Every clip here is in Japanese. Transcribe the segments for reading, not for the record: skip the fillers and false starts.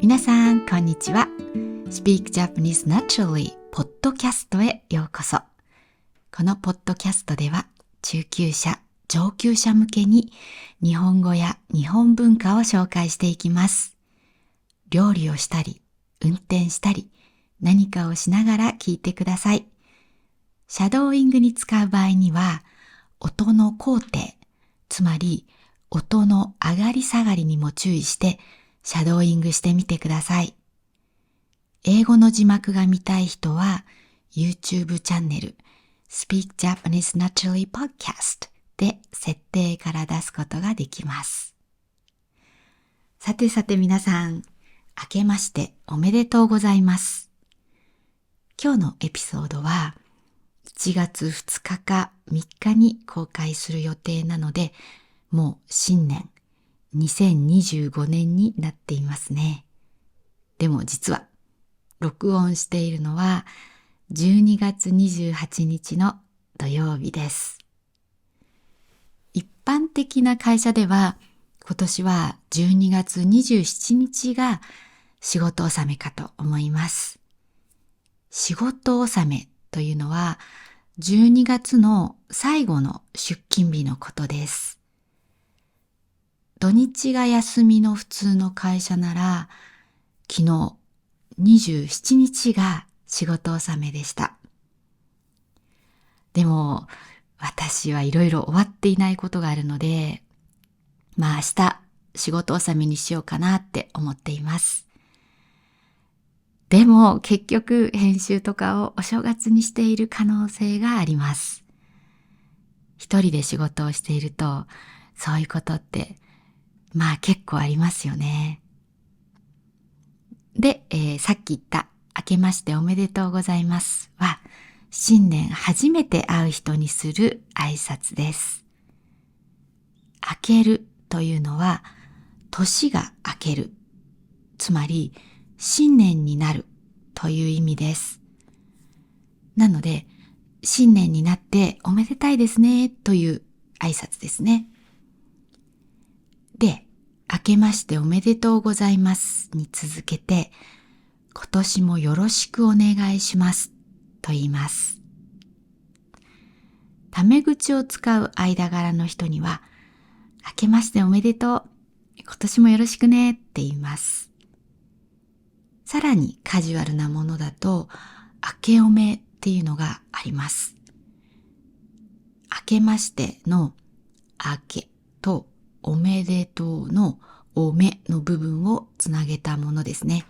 皆さん、こんにちは。Speak Japanese Naturally ポッドキャストへようこそ。このポッドキャストでは、中級者、上級者向けに日本語や日本文化を紹介していきます。料理をしたり、運転したり、何かをしながら聞いてください。シャドーイングに使う場合には、音の高低、つまり音の上がり下がりにも注意して、シャドーイングしてみてください。英語の字幕が見たい人は YouTube チャンネル Speak Japanese Naturally Podcast で設定から出すことができます。さて皆さん、明けましておめでとうございます。今日のエピソードは1月2日か3日に公開する予定なので、もう新年2025年になっていますね。でも実は録音しているのは12月28日の土曜日です。一般的な会社では今年は12月27日が仕事納めかと思います。仕事納めというのは12月の最後の出勤日のことです。土日が休みの普通の会社なら、昨日27日が仕事納めでした。でも、私はいろいろ終わっていないことがあるので、明日仕事納めにしようかなって思っています。でも結局編集とかをお正月にしている可能性があります。一人で仕事をしていると、そういうことって結構ありますよね。で、さっき言った明けましておめでとうございますは、新年初めて会う人にする挨拶です。明けるというのは、年が明ける、つまり新年になるという意味です。なので、新年になっておめでたいですねという挨拶ですね。で、明けましておめでとうございますに続けて、今年もよろしくお願いしますと言います。タメ口を使う間柄の人には、明けましておめでとう、今年もよろしくねって言います。さらにカジュアルなものだと、明けおめっていうのがあります。明けましての明けとおめでとうのおめの部分をつなげたものですね。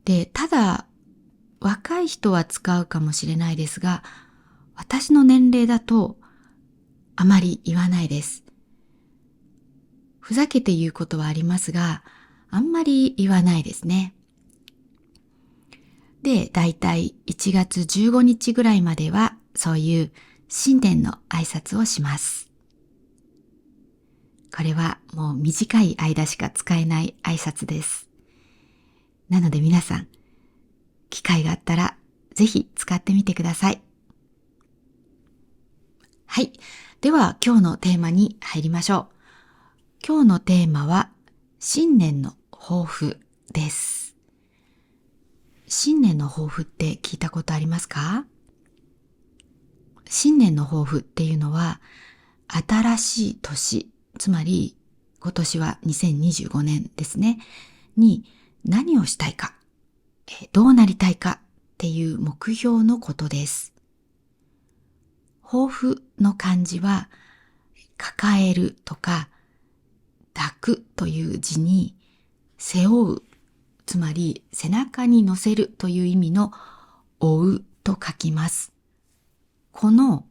で、ただ若い人は使うかもしれないですが、私の年齢だとあまり言わないです。ふざけて言うことはありますが、あんまり言わないですね。で、だいたい1月15日ぐらいまではそういう新年の挨拶をします。これはもう短い間しか使えない挨拶です。なので皆さん、機会があったらぜひ使ってみてください。はい。では今日のテーマに入りましょう。今日のテーマは新年の抱負です。新年の抱負って聞いたことありますか？新年の抱負っていうのは新しい年、つまり今年は2025年ですね、に何をしたいか、どうなりたいかっていう目標のことです。抱負の漢字は抱えるとか抱くという字に背負う、つまり背中に乗せるという意味の負うと書きます。この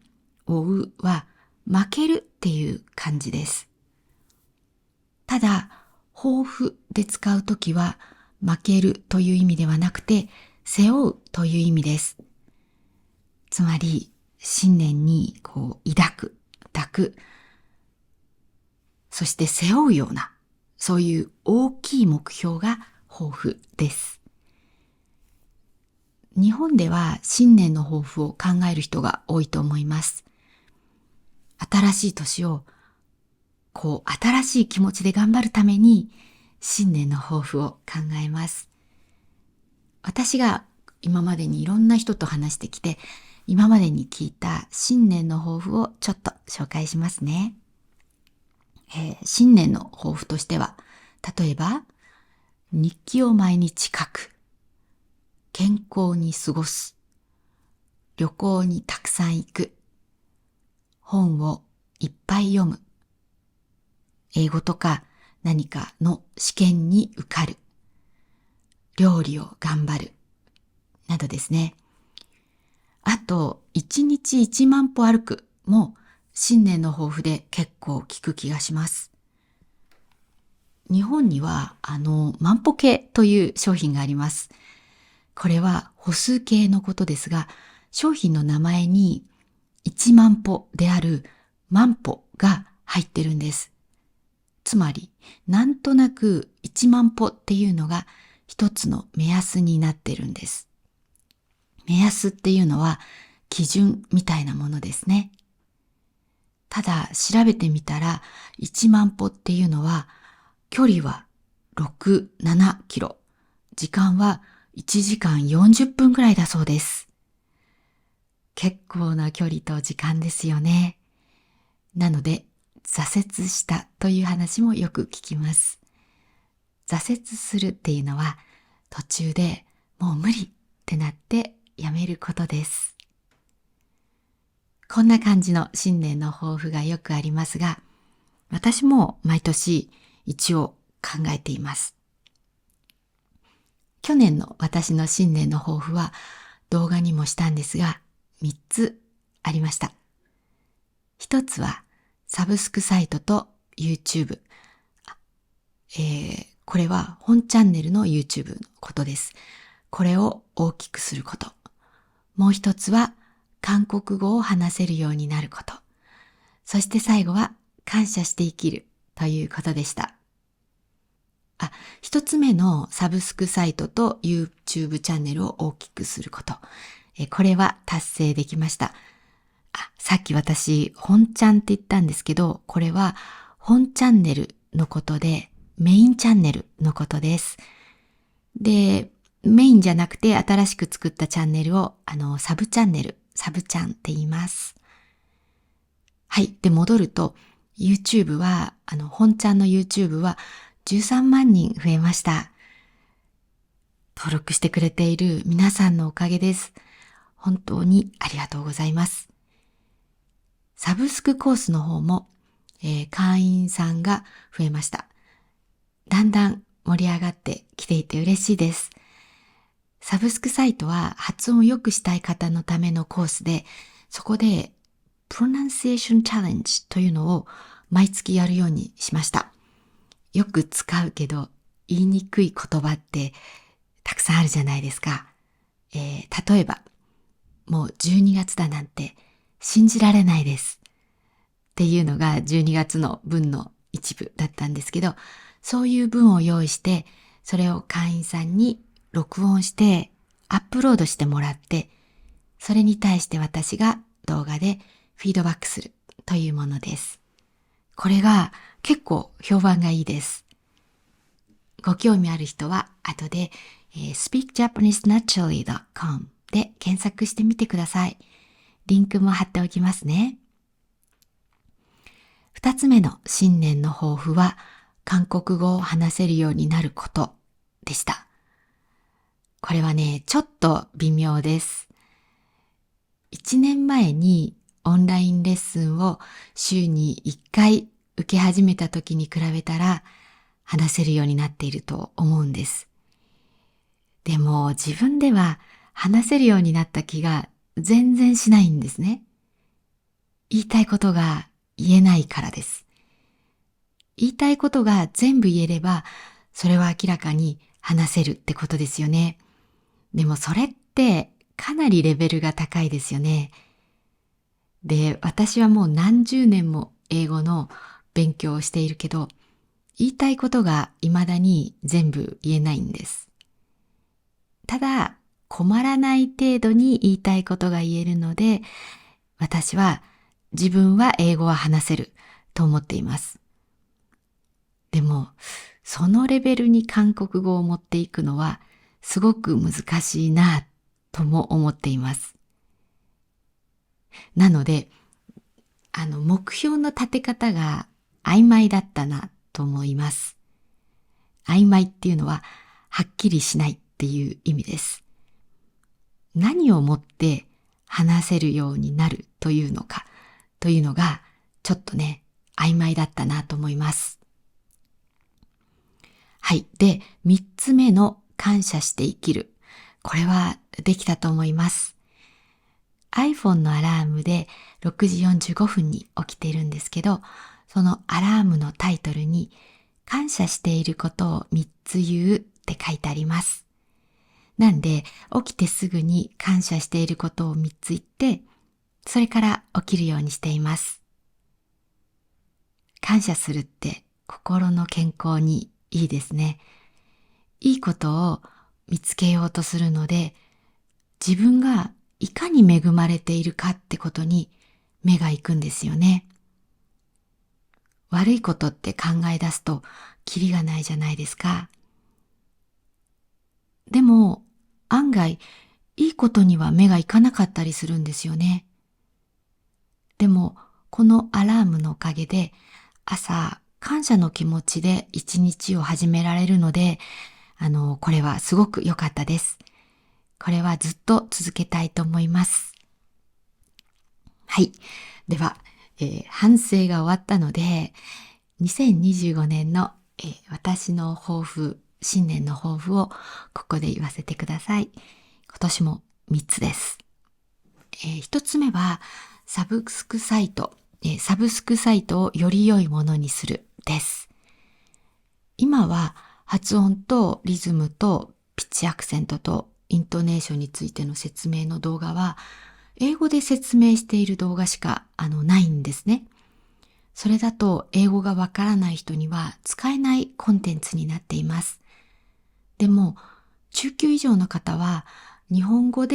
負うは負けるっていう漢字です。ただ、抱負で使うときは負けるという意味ではなくて背負うという意味です。つまり新年に抱く、抱く、そして背負うような、そういう大きい目標が抱負です。日本では新年の抱負を考える人が多いと思います。新しい年を新しい気持ちで頑張るために新年の抱負を考えます。私が今までにいろんな人と話してきて、今までに聞いた新年の抱負をちょっと紹介しますね。新年の抱負としては、例えば、日記を毎日書く、健康に過ごす、旅行にたくさん行く、本をいっぱい読む、英語とか何かの試験に受かる、料理を頑張る、などですね。あと、1日1万歩歩くも新年の抱負で結構聞く気がします。日本には万歩計という商品があります。これは歩数計のことですが、商品の名前に1万歩である万歩が入ってるんです。つまり、なんとなく1万歩っていうのが一つの目安になってるんです。目安っていうのは基準みたいなものですね。ただ調べてみたら1万歩っていうのは距離は6、7キロ。時間は1時間40分くらいだそうです。結構な距離と時間ですよね。なので、挫折したという話もよく聞きます。挫折するっていうのは途中でもう無理ってなってやめることです。こんな感じの新年の抱負がよくありますが、私も毎年一応考えています。去年の私の新年の抱負は動画にもしたんですが、3つありました。1つはサブスクサイトと YouTube。これは本チャンネルの YouTube のことです。これを大きくすること。もう1つは韓国語を話せるようになること。そして最後は感謝して生きるということでした。1つ目のサブスクサイトと YouTube チャンネルを大きくすること。これは達成できました。さっき私、本チャンって言ったんですけど、これは本チャンネルのことで、メインチャンネルのことです。で、メインじゃなくて新しく作ったチャンネルを、サブチャンネル、サブチャンって言います。はい。で、戻ると、YouTube は、本チャンの YouTube は13万人増えました。登録してくれている皆さんのおかげです。本当にありがとうございます。サブスクコースの方も、会員さんが増えました。だんだん盛り上がってきていて嬉しいです。サブスクサイトは発音を良くしたい方のためのコースで、そこで Pronunciation Challenge というのを毎月やるようにしました。よく使うけど言いにくい言葉ってたくさんあるじゃないですか。例えば、もう12月だなんて信じられないですっていうのが12月の文の一部だったんですけど、そういう文を用意して、それを会員さんに録音してアップロードしてもらって、それに対して私が動画でフィードバックするというものです。これが結構評判がいいです。ご興味ある人は後で、speakjapanesenaturally.com で検索してみてください。リンクも貼っておきますね。2つ目の新年の抱負は、韓国語を話せるようになることでした。これはね、ちょっと微妙です。1年前にオンラインレッスンを週に1回受け始めた時に比べたら話せるようになっていると思うんです。でも自分では話せるようになった気が全然しないんですね。言いたいことが言えないからです。言いたいことが全部言えれば、それは明らかに話せるってことですよね。でもそれってかなりレベルが高いですよね。で、私はもう何十年も英語の勉強をしているけど、言いたいことが未だに全部言えないんです。ただ、困らない程度に言いたいことが言えるので、私は自分は英語は話せると思っています。でも、そのレベルに韓国語を持っていくのはすごく難しいなとも思っています。なので、目標の立て方が曖昧だったなと思います。曖昧っていうのははっきりしないっていう意味です。何をもって話せるようになるというのかというのがちょっとね、曖昧だったなと思います。はい。で、3つ目の感謝して生きる。これはできたと思います。iPhone のアラームで6時45分に起きているんですけど、そのアラームのタイトルに感謝していることを3つ言うって書いてあります。なんで、起きてすぐに感謝していることを3つ言って、それから起きるようにしています。感謝するって心の健康にいいですね。いいことを見つけようとするので、自分がいかに恵まれているかってことに目が行くんですよね。悪いことって考え出すとキリがないじゃないですか。でも案外いいことには目がいかなかったりするんですよね。でもこのアラームのおかげで朝感謝の気持ちで一日を始められるので、これはすごく良かったです。これはずっと続けたいと思います。はい。では、反省が終わったので、2025年の、私の抱負、新年の抱負をここで言わせてください。今年も3つです。1つ目は、サブスクサイトをより良いものにするです。今は発音とリズムとピッチアクセントとイントネーションについての説明の動画は英語で説明している動画しかないんですね。それだと英語がわからない人には使えないコンテンツになっています。でも中級以上の方は日本語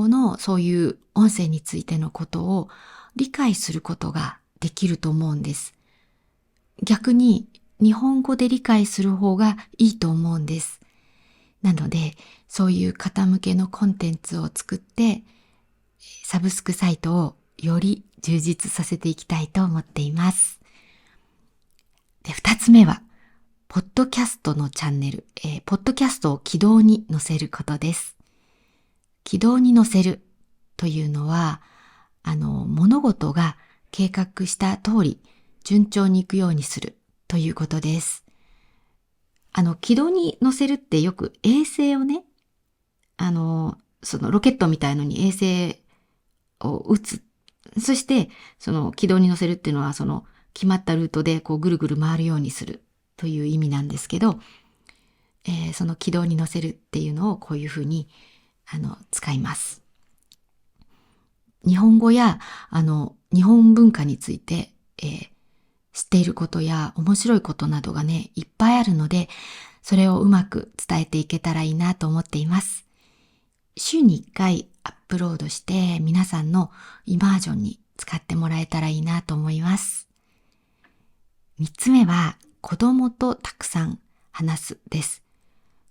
のそういう音声についてのことを理解することができると思うんです。逆に日本語で理解する方がいいと思うんです。なのでそういう方向けのコンテンツを作ってサブスクサイトをより充実させていきたいと思っています。で、2つ目は、ポッドキャストのチャンネル、ポッドキャストを軌道に乗せることです。軌道に乗せるというのは、物事が計画した通り順調にいくようにするということです。軌道に乗せるってよく衛星をね、そのロケットみたいのに衛星を打つ。そして、その軌道に乗せるっていうのは、その決まったルートでこうぐるぐる回るようにするという意味なんですけど、その軌道に乗せるっていうのをこういうふうに、使います。日本語や、日本文化について、知っていることや面白いことなどがね、いっぱいあるので、それをうまく伝えていけたらいいなと思っています。週に1回アップロードして皆さんのイマージョンに使ってもらえたらいいなと思います。3つ目は子供とたくさん話すです。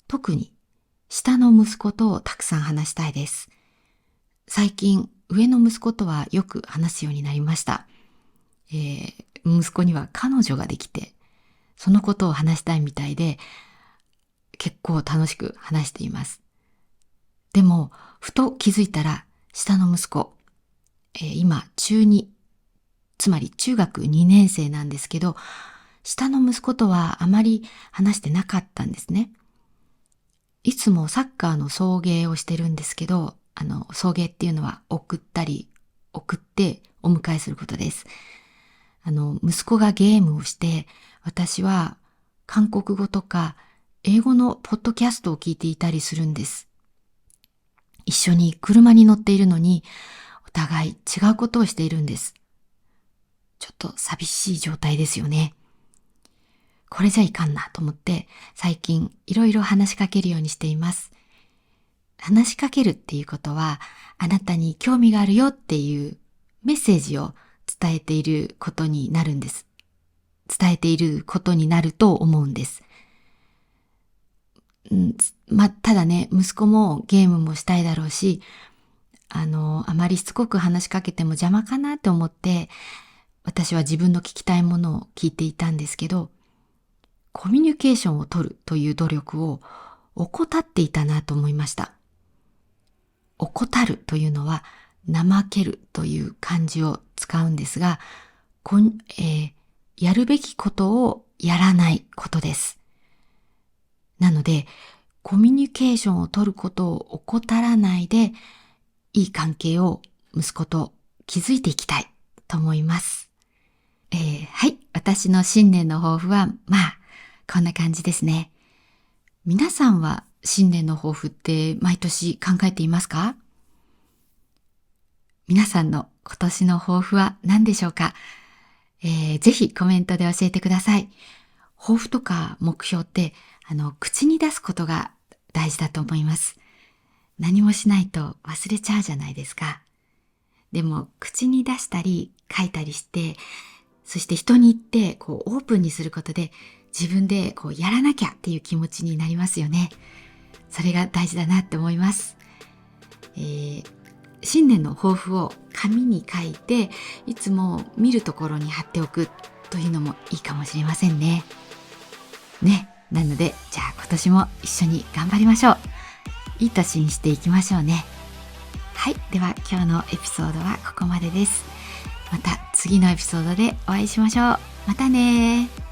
特に下の息子とたくさん話したいです。最近上の息子とはよく話すようになりました。息子には彼女ができてそのことを話したいみたいで結構楽しく話しています。でも、ふと気づいたら、下の息子、今、中2、つまり中学2年生なんですけど、下の息子とはあまり話してなかったんですね。いつもサッカーの送迎をしてるんですけど、送迎っていうのは送ってお迎えすることです。息子がゲームをして、私は韓国語とか英語のポッドキャストを聞いていたりするんです。一緒に車に乗っているのに、お互い違うことをしているんです。ちょっと寂しい状態ですよね。これじゃいかんなと思って、最近いろいろ話しかけるようにしています。話しかけるっていうことは、あなたに興味があるよっていうメッセージを伝えていることになるんです。伝えていることになると思うんです。ただね、息子もゲームもしたいだろうし、あまりしつこく話しかけても邪魔かなと思って、私は自分の聞きたいものを聞いていたんですけど、コミュニケーションを取るという努力を怠っていたなと思いました。怠るというのは、怠けるという漢字を使うんですが、やるべきことをやらないことです。なので、コミュニケーションを取ることを怠らないで、いい関係を息子と築いていきたいと思います。はい。私の新年の抱負は、こんな感じですね。皆さんは新年の抱負って毎年考えていますか？皆さんの今年の抱負は何でしょうか？ぜひコメントで教えてください。抱負とか目標って、口に出すことが大事だと思います。何もしないと忘れちゃうじゃないですか。でも、口に出したり書いたりして、そして人に言ってオープンにすることで、自分でやらなきゃっていう気持ちになりますよね。それが大事だなって思います。新年の抱負を紙に書いて、いつも見るところに貼っておくというのもいいかもしれませんね。なので、じゃあ今年も一緒に頑張りましょう。いい年にしていきましょうね。はい、では今日のエピソードはここまでです。また次のエピソードでお会いしましょう。またね。